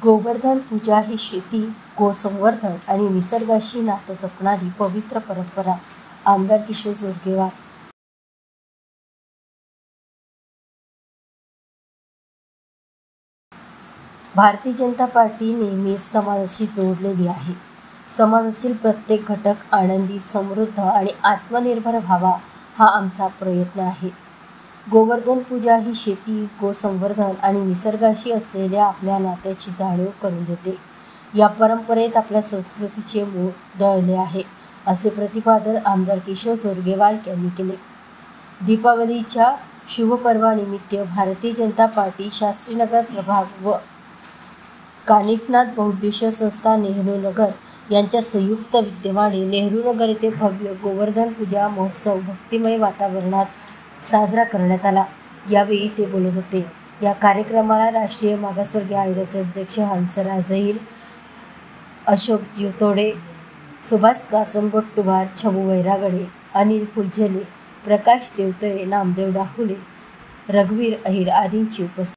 गोवर्धन पूजा ही शेती, गोसंवर्धन आणि निसर्गाशी नातं जपणारी पवित्र परंपरा. आमदार किशोर जोरगेवार. भारतीय जनता पार्टी नेहमीच समाजाशी जोडलेली आहे. समाजातील प्रत्येक घटक आनंदी, समृद्ध आणि आत्मनिर्भर व्हावा हा आमचा प्रयत्न आहे. गोवर्धन पूजा ही शेती, गोसंवर्धन आणि निसर्गाशी असलेल्या आपल्या नात्याची जाणीव करून देते. या परंपरेत आपल्या संस्कृतीचे मूळ दडले आहे, असे प्रतिपादन आमदार किशोर जोरगेवार यांनी केले. दीपावलीच्या शुभपर्वानिमित्त भारतीय जनता पार्टी शास्त्रीनगर प्रभाग व कानिफनाथ बहुउद्देशीय संस्था नेहरूनगर यांच्या संयुक्त विद्यमाने नेहरूनगर येथे भव्य गोवर्धन पूजा महोत्सव भक्तिमय वातावरणात साजरा करण्यात आला. यावेळी ते बोलत होते. या कार्यक्रमाला राष्ट्रीय मागासवर्गीय आयोगाचे अध्यक्ष हंसराज अहिर, अशोक जितोडे, सुभाष कासम गोट्टुवार, छबू वैरागडे, अनिल फुलझेले, प्रकाश देवतळे, नामदेव डाहुले, रघुवीर अहिर आदींची उपस्थिती.